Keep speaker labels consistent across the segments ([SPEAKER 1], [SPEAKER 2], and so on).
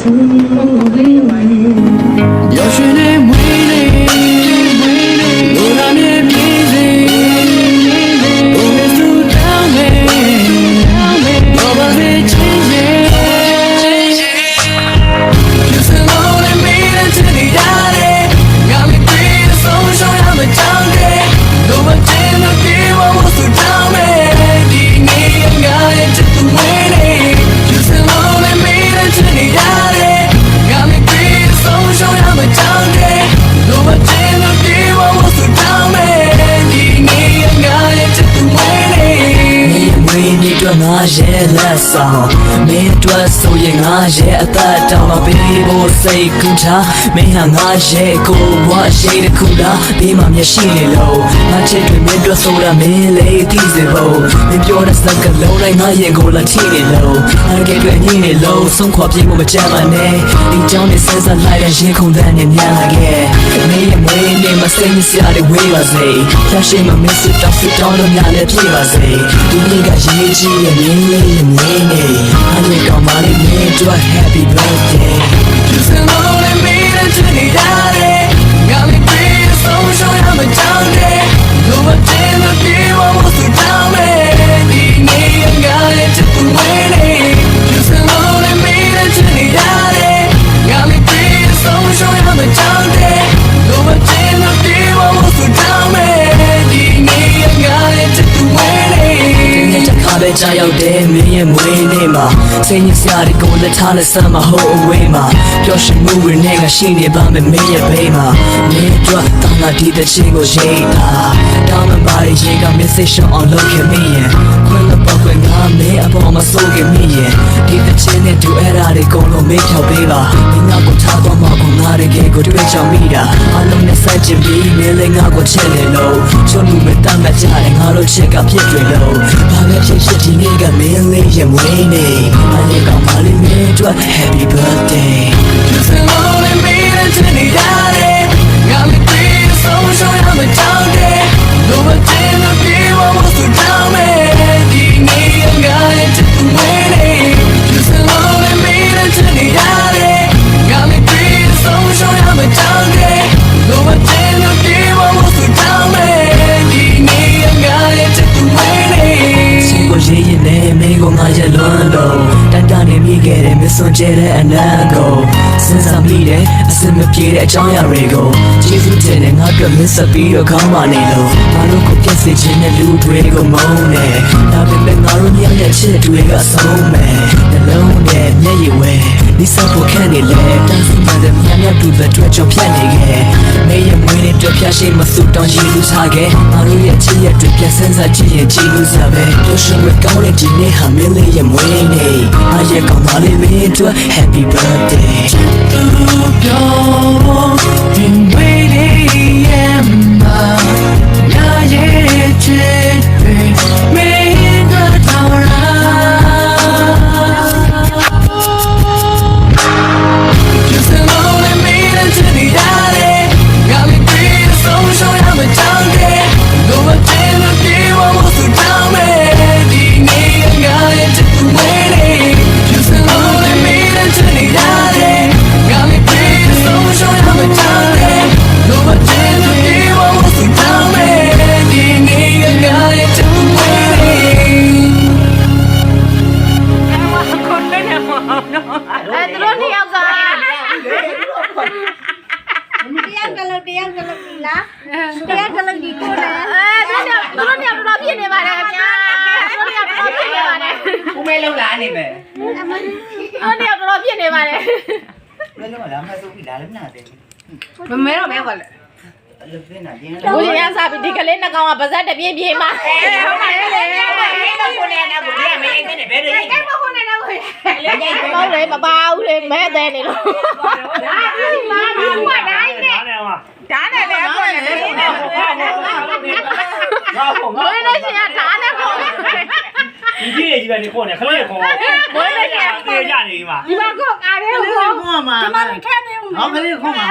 [SPEAKER 1] 要学的美丽，我让你迷恋，我会阻挡你，我把你牵引。就是我的迷恋，这里打的，让你对的松手让它长的，都把真的给我阻挡的，你也爱这种美丽。就是我的迷恋，这里打的，让你对的松手让它长的，都把真的给我阻挡的，你也爱这种美丽。为你对我也来骚，没对所以我也得到了比我谁更差，没让我也过我谁的苦辣，比妈咪心里漏，我这对面对所有美丽的时候，没表达三个楼来我也过了天里漏，我给对你的漏，送花比我们家嘛呢，你将你身上来点星空在你面来给，没也没你嘛生你下的为了谁，要谁嘛没事当时当着面来骗了谁，对你个一季也美丽也美丽，我也搞嘛的面对 Happy Birthday， 就是我的美丽这里打的，让你对的松手让它长的，都把真的给我阻挡的，你也爱这种美丽，就是我的美丽这里打的，让你对的松手让它长的，都把真的给我阻挡的，你也爱这种美丽。ခါပဲကြာရောက်တယ်မင်းရဲ့မွေးနေ့မှာစိတ်ညစ်စရာတွေကိုလက်ထားနဲ့ဆမ်းမဟုတ်အဝေးမှာပျော်ရွှင်မှုတွေနဲ့ငါရှိနေပါမယ်မင်းရဲ့ဘေးမှာမင်းတို့တောင်းလာဒီတဲ့ချင်းကိုရိတ်တာတောင်းမပါရင်ကမင်းစိတ်ရှောင်အောင်လုပ်ခဲ့မင်းရဲ့ခွင့်တော့ပောက်ခွင့်ငါမင်းအပေါ်မှာစိုးခဲ့မင်းရဲ့ဒီတဲ့ချင်းနဲ့တူအဲ့ဒါတွေကုန်လို့မင်းဖြောက်ပေးပါမင်းငါကိုထားတော့မှကိုငါတကယ်ကိုတွေ့ချောင်မိတာအလုံးနဲ့စိုက်ချင်ပြီးမင်းလည်းငါကိုချစ်နေလို့ချုံလူမတမ်းမကြတယ်ငါတို့ချစ်ကဖြစ်တွေလို့ဘာပဲဖြစ်ဖြစ်ဒီနေ့ကမင်းလေးရဲ့မွေးနေ့အလေးကောင်မလေးမင်းတို့ Happy Birthday 就是我的美丽这里打的让你对的松手让它长的都把真的给我阻挡的你也爱这种美丽就是我的美丽这里打的让你对的松手让它长的都把真的给我阻挡的你也爱这种美丽ကိုရည်ရင်နဲ့မင်းကိုငါရဲ့လွန်းလို့တန်တန်နေမိခဲ့တဲ့မစွန်ကျဲတဲ့အနံကိုစဉ်းစားမိတဲ့အစင်မပြေတဲ့အကြောင်းအရာတွေကိုကျေးဇူးတင်တဲ့ငါတို့မစ္စပြီးတော့ခေါင်းမနေလို့ငါတို့ကိုပြည့်စည်ခြင်းနဲ့လူတွေကိုမုန်းနေဒါပေမဲ့ငါတို့မြောက်ရဲ့ချစ်တွေကအဆုံးမဲ့နှလုံးနဲ့မျက်ရည်ဝဲဒီစဖို့ခံနေလေတန်းစီမှတဲ့မြတ်တူတဲ့တွေ့ကြုံဖြတ်နေခဲ့မင်းရဲ့မွေးနေ့တွေ့ဖြတ်ရှိမစုတောင်းရည်လူချခဲ့ငါတို့ရဲ့ချစ်ရဲ့တွေ့ပြစဉ်းစားကြည့်ရင်ကြည်လူစားပဲတို့ရှင်မကောင်းတဲ့ဒီနေ့ဟာမင်းလေးရဲ့မွေးနေ့အရဲ့ကောင်းပါလေမင်းတို့ Happy Birthday သူပြောဒီမွေးနေ့ရဲ့မှာငါရဲ့ချစ်တွေမင်းတို့တော်ရာ
[SPEAKER 2] မမဲတော့မဲကွာလေ
[SPEAKER 3] ဘိုးရစားပြီးဒီကလေးနှကောင်ကပါဇက်တပြင်းပြင်းမှာ
[SPEAKER 2] ဟုတ်ပါလေလေကိုနေနာကိုဒီကမဲအိမ်နဲ့ဘယ်လိုလဲကိုနေနာကိုလေ
[SPEAKER 3] ဟုတ်လေမပါဘူးလေမဲသေးနေလို့
[SPEAKER 2] ဒါဒီမှာကဒိုင်းနဲ့ဓာတ်နဲ့လေကိုနေလေ
[SPEAKER 3] ဘိုးလည်းရှင်ကဓာတ်နဲ့ခေါ်
[SPEAKER 4] ဒီကြီးပဲနေခေါ်နေခလေးခေါ်
[SPEAKER 3] ဘိုးလည်းရှင်
[SPEAKER 4] ပြေးကြနေမှာ
[SPEAKER 2] ဒီမှာကိုကားလေးကိုခေါ်မှာဒီမှာထည့်ပေးဦး
[SPEAKER 4] ဟောခလေးခေါ်မှာ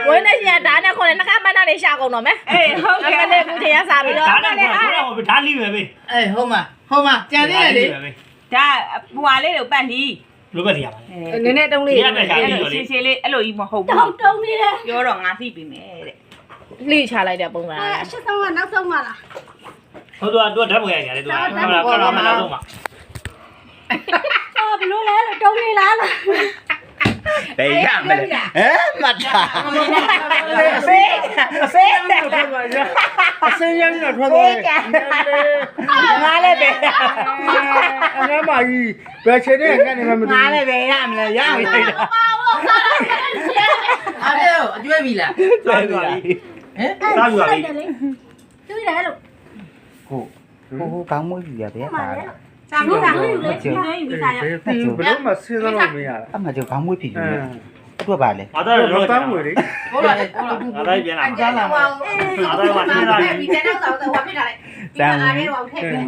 [SPEAKER 3] ဘိုးလည်းရှင်ကဓာတ်နဲ့ခေါ်တယ်နှခမ်းပန်းသားလေးရှာကုန်တော့မယ်
[SPEAKER 2] အေးဟုတ်ကဲ့
[SPEAKER 3] လေဘုရားစားပြီးတော့
[SPEAKER 4] ဓာတ်နဲ့ခေါ်တော့ဓာတ်လိမယ်ဘေး
[SPEAKER 2] အေးဟုတ်မှာကြံသေးတယ်လေဒါပွာလေးကိုပတ်လီ
[SPEAKER 4] လိုပဲစီရပါလေ
[SPEAKER 3] နည်းနည်းတုံးလေး
[SPEAKER 2] အဲ့လိုရှင်းရှင်းလေးအဲ့လိုကြီးမဟုတ်ဘူး
[SPEAKER 5] တုံးနေတယ်
[SPEAKER 2] ပြောတော့ငါသိပြီမယ်တဲ့
[SPEAKER 3] လှိချလိုက်တဲ့ပုံစံ
[SPEAKER 5] အရှက်ဆုံးကနောက်ဆုံးပါလား
[SPEAKER 4] ဟိုတော့ဓာတ်ပုံရိုက်ကြတယ်သူကကင်မရာမလာတော့မှာ
[SPEAKER 5] အော်ဘလို့လဲလို့တုံးနေလားလို့
[SPEAKER 6] ဘယ်ရမလဲမှတ်တာ
[SPEAKER 2] ဖေးဖေး
[SPEAKER 7] အစင်းရင်းတော့ထွက်သွားတယ်
[SPEAKER 2] ငါလည်းပဲ
[SPEAKER 7] အငါမကြီးဘယ်ချိန်နဲ့ကနေမှမသိ
[SPEAKER 6] ငါလည်းပဲရမလဲရပြီလား
[SPEAKER 8] အဲ့ဒါအကျွဲပြီလား
[SPEAKER 4] စားပြီလားစားပြီလား
[SPEAKER 5] တွေ့တယ်လို့
[SPEAKER 6] ဟိုကောင်းမွေးပြီရဗျာ
[SPEAKER 5] စာလို့တာလို့လေဒီနေ့ဒီစားရ
[SPEAKER 7] ဘယ်တော့မှစဉ်းစားလို့မရတာ
[SPEAKER 6] အမှကျော်ကောင်းမွေးပြီလေအတွက်ပါလေ
[SPEAKER 4] ငါတော့
[SPEAKER 7] တော့
[SPEAKER 4] တော့
[SPEAKER 7] တန်းငွေလေ
[SPEAKER 8] ဟုတ်လားဟုတ်လား
[SPEAKER 4] ငါတော့ပြန်လာ
[SPEAKER 8] အဲ့ဒါလား
[SPEAKER 4] ငါတော့မှနေလာပြီ
[SPEAKER 2] ဒီတဲ့တော့တော့ဝါပြတာလေဒီအားလေးတော့ထည့်ပြန်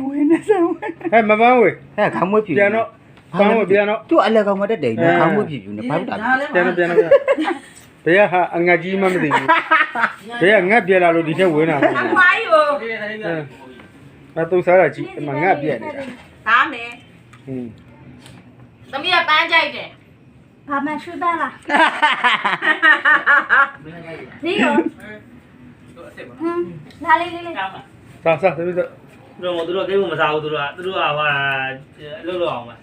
[SPEAKER 7] ဟဲ့မပန်းဝေ
[SPEAKER 6] ဟဲ့ကောင်းမွေးပြီ
[SPEAKER 7] ပြန်တော့ပန်းဝေပြန်တော့
[SPEAKER 6] သူ့အလက်ကောင်မတက်တယ်နော်ကောင်းမွေးပြီယူနေဘာလို့တာ
[SPEAKER 7] ပြန်တော့ဘယ်ဟာအငတ်ကြီးမှမသိဘူးဘယ်ကငတ်ပြက်လာလို့ဒီထက်ဝင်တာမဟုတ်
[SPEAKER 2] အ
[SPEAKER 7] ဘူး
[SPEAKER 2] ခွားယူ
[SPEAKER 7] အဲသူစားတာကြီးအမငတ်ပြက်နေတာ
[SPEAKER 2] သားမယ်
[SPEAKER 7] ဟင်း
[SPEAKER 3] သမီးကပန်းကြိုက်တယ်
[SPEAKER 5] ဘာမှရွှေပန်းလားဒီရောနားလေးလေးလေး
[SPEAKER 7] စားသမီးစား
[SPEAKER 4] သူတို့ကိမမစားဘူးသူတို့ကဟာအလုပ်လုပ်အောင်ပဲ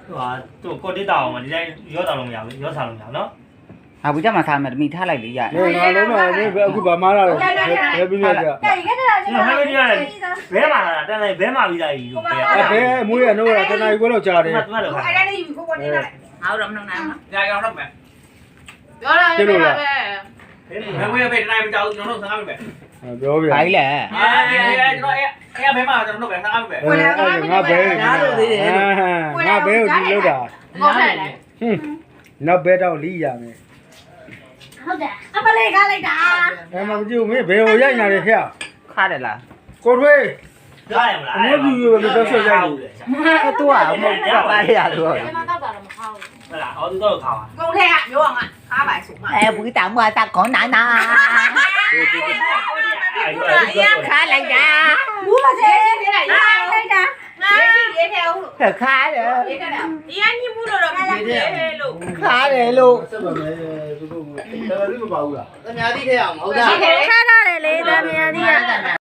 [SPEAKER 4] ဟိုသူကိုတိတောအောင်ဒီတိုင်းရောတာလို့မရဘူးရောစားလို့မရဘူးနော်
[SPEAKER 6] ဟာဘူးကြမှာစားမယ်တမိထားလိုက်လေရ
[SPEAKER 7] ငါလုံးမအခုဗမာလာတော့ဘယ်ပြီးလဲကြာ
[SPEAKER 5] တဲ့ရတဲ့လား
[SPEAKER 4] ကျွန်တော်ဟဲ့မပြောရတယ်ဘဲမှာလာတန်းလိုက်ဘဲမှာပြီးသားကြီးလို့ပဲ
[SPEAKER 7] ဘယ်အမွေးရနိုးတာတနားခွဲတော့ကြာတယ်
[SPEAKER 4] မှတ်တော့
[SPEAKER 2] အဲ့ဒါလေးယူကိုနေလိုက်ငါတော့မနှောင်းနိုင်ဘူး
[SPEAKER 8] ကြာကြောင်တော့မယ်
[SPEAKER 3] ပြောလာတယ်ပဲ
[SPEAKER 8] ဘယ်ဝေးပဲတနိုင်မကြောက်ကျွန်တော်တို့စားမယ်
[SPEAKER 7] ပြောပြ
[SPEAKER 6] ဘာကြီးလဲ
[SPEAKER 8] ကျွန်တော်အဲ့ဘဲမှာကျွန်တော်တို့ပဲစားမယ်
[SPEAKER 7] ငါဘဲငါဘဲကိုဒီလောက်တာ
[SPEAKER 3] ဟုတ်တယ်လေ
[SPEAKER 7] ဟင်းနောက်ဘဲတော့လီးရမယ်
[SPEAKER 5] ဟုတ်တယ်အမလေးကားလိုက်တာ
[SPEAKER 7] အဲမကြည့်ဘူးမင်းဘယ်ကိုရိုက်နေတယ်ခက်
[SPEAKER 6] ခါတယ်လား
[SPEAKER 7] ကိုထွေး
[SPEAKER 4] ကြားရမလား
[SPEAKER 7] အမေပြူရမတော့ဆွဲရိုက်ဘူး
[SPEAKER 6] သူကမဟုတ်ပါရလို့
[SPEAKER 3] ဒီမှာတောက်တာတော့မခေါင်းဘူး
[SPEAKER 4] ဟုတ်လားအော်သူတော့ခါပါ
[SPEAKER 2] ကုန်ထဲကမျိုးအောင်ကခါပါစုမှာ
[SPEAKER 6] ဘူးတောင်မတာခေါနာနာခါလိုက်တာ
[SPEAKER 5] ဘူးမစေးလိုက်တာ
[SPEAKER 2] ငါရေးထဲအောင်လို့
[SPEAKER 6] ခါတယ်
[SPEAKER 2] ရေးထဲအောင်ဒီအညီမှုလို့တော့မရေးသေးလို့
[SPEAKER 6] ခါတယ်လို့
[SPEAKER 7] ဆက်ပါမယ်သူတို့ကတော်တော်လေးမပါဘူးလား
[SPEAKER 8] အများကြီးထဲအောင်ဟုတ်တာ
[SPEAKER 5] ထားထားတယ်လေသမီးအကြီးက